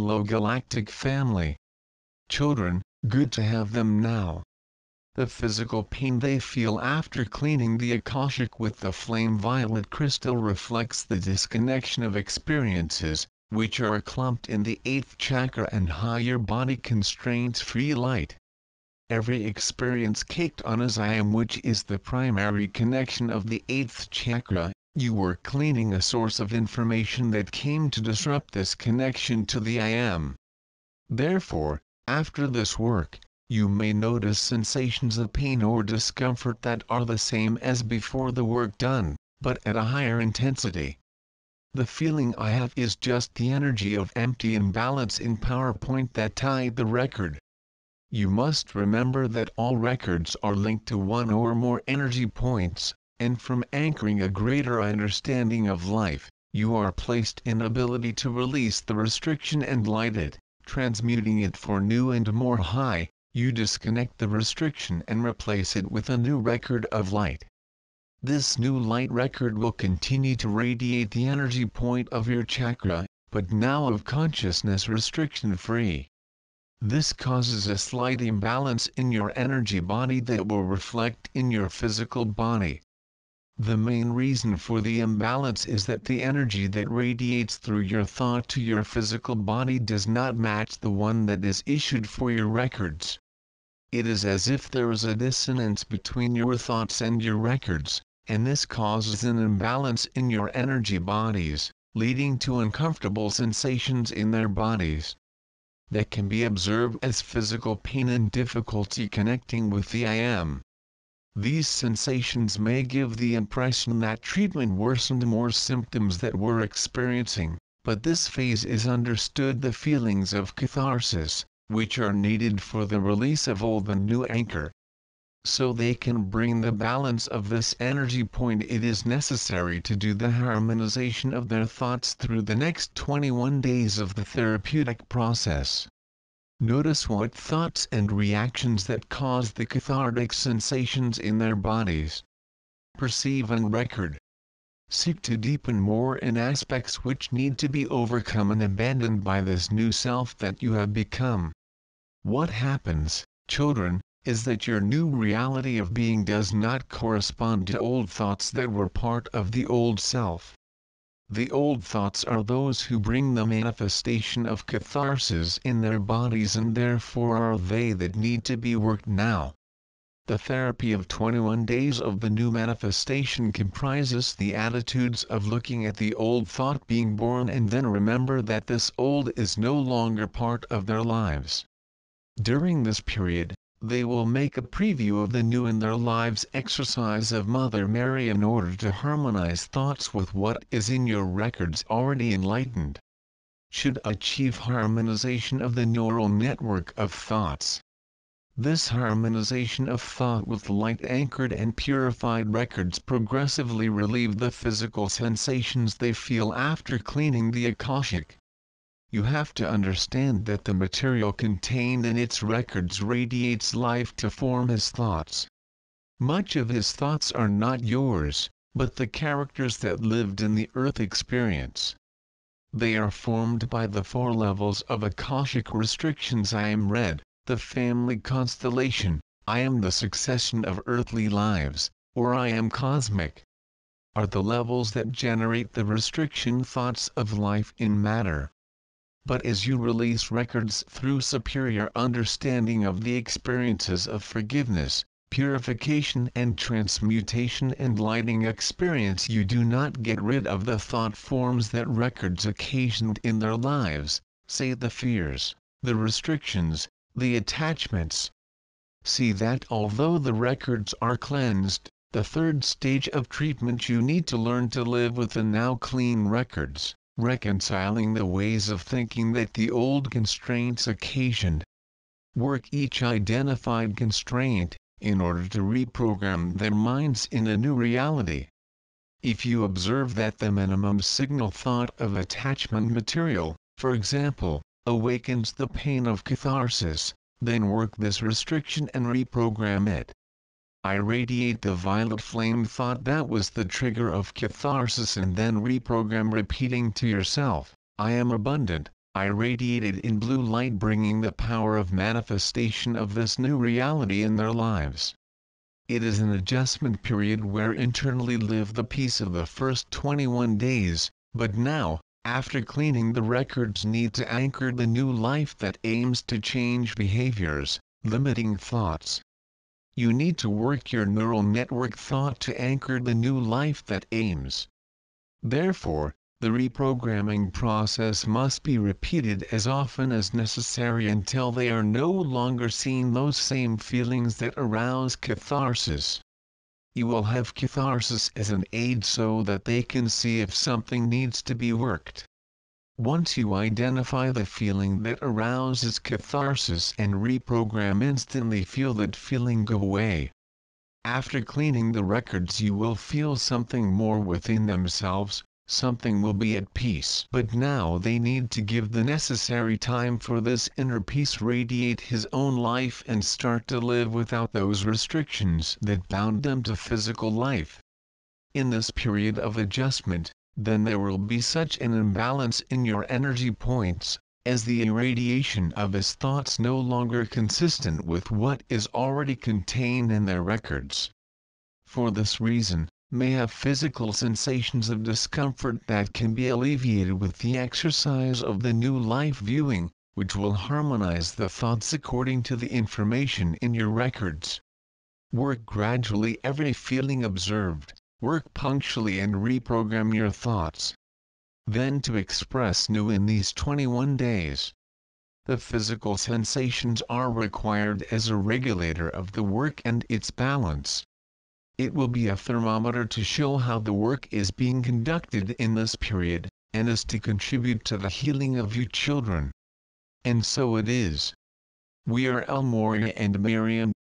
Hello Galactic family. Children, good to have them now. The physical pain they feel after cleaning the Akashic with the flame violet crystal reflects the disconnection of experiences, which are clumped in the 8th chakra and higher body constraints-free light. Every experience caked on as I am, which is the primary connection of the 8th chakra, you were cleaning a source of information that came to disrupt this connection to the I am. Therefore, after this work, you may notice sensations of pain or discomfort that are the same as before the work done, but at a higher intensity. The feeling I have is just the energy of empty imbalance in PowerPoint that tied the record. You must remember that all records are linked to one or more energy points, and from anchoring a greater understanding of life, you are placed in ability to release the restriction and light it, transmuting it for new and more high. You disconnect the restriction and replace it with a new record of light. This new light record will continue to radiate the energy point of your chakra, but now of consciousness restriction-free. This causes a slight imbalance in your energy body that will reflect in your physical body. The main reason for the imbalance is that the energy that radiates through your thought to your physical body does not match the one that is issued for your records. It is as if there is a dissonance between your thoughts and your records, and this causes an imbalance in your energy bodies, leading to uncomfortable sensations in their bodies. That can be observed as physical pain and difficulty connecting with the I am. These sensations may give the impression that treatment worsened more symptoms that we're experiencing, but this phase is understood the feelings of catharsis, which are needed for the release of old and new anchor. So they can bring the balance of this energy point. It is necessary to do the harmonization of their thoughts through the next 21 days of the therapeutic process. Notice what thoughts and reactions that cause the cathartic sensations in their bodies. Perceive and record. Seek to deepen more in aspects which need to be overcome and abandoned by this new self that you have become. What happens, children, is that your new reality of being does not correspond to old thoughts that were part of the old self. The old thoughts are those who bring the manifestation of catharsis in their bodies, and therefore are they that need to be worked now. The therapy of 21 days of the new manifestation comprises the attitudes of looking at the old thought being born and then remember that this old is no longer part of their lives. During this period, they will make a preview of the new in their lives exercise of Mother Mary in order to harmonize thoughts with what is in your records already enlightened. Should achieve harmonization of the neural network of thoughts. This harmonization of thought with light-anchored and purified records progressively relieve the physical sensations they feel after cleaning the Akashic. You have to understand that the material contained in its records radiates life to form his thoughts. Much of his thoughts are not yours, but the characters that lived in the earth experience. They are formed by the 4 levels of Akashic restrictions. I am red, the family constellation, I am the succession of earthly lives, or I am cosmic, are the levels that generate the restriction thoughts of life in matter. But as you release records through superior understanding of the experiences of forgiveness, purification and transmutation and lighting experience, you do not get rid of the thought forms that records occasioned in their lives, say the fears, the restrictions, the attachments. See that although the records are cleansed, the 3rd stage of treatment you need to learn to live with the now clean records, reconciling the ways of thinking that the old constraints occasioned. Work each identified constraint, in order to reprogram their minds in a new reality. If you observe that the minimum signal thought of attachment material, for example, awakens the pain of catharsis, then work this restriction and reprogram it. I radiate the violet flame thought that was the trigger of catharsis and then reprogram repeating to yourself, I am abundant, irradiated in blue light, bringing the power of manifestation of this new reality in their lives. It is an adjustment period where internally live the peace of the first 21 days, but now, after cleaning the records, need to anchor the new life that aims to change behaviors, limiting thoughts. You need to work your neural network thought to anchor the new life that aims. Therefore, the reprogramming process must be repeated as often as necessary until they are no longer seeing those same feelings that arouse catharsis. You will have catharsis as an aid so that they can see if something needs to be worked. Once you identify the feeling that arouses catharsis and reprogram, instantly feel that feeling go away. After cleaning the records, you will feel something more within themselves, something will be at peace. But now they need to give the necessary time for this inner peace radiate his own life and start to live without those restrictions that bound them to physical life. In this period of adjustment, then there will be such an imbalance in your energy points, as the irradiation of his thoughts no longer consistent with what is already contained in their records. For this reason, may have physical sensations of discomfort that can be alleviated with the exercise of the new life viewing, which will harmonize the thoughts according to the information in your records. Work gradually every feeling observed, work punctually and reprogram your thoughts. Then to express new in these 21 days. The physical sensations are required as a regulator of the work and its balance. It will be a thermometer to show how the work is being conducted in this period, and is to contribute to the healing of you children. And so it is. We are Elmoria and Miriam,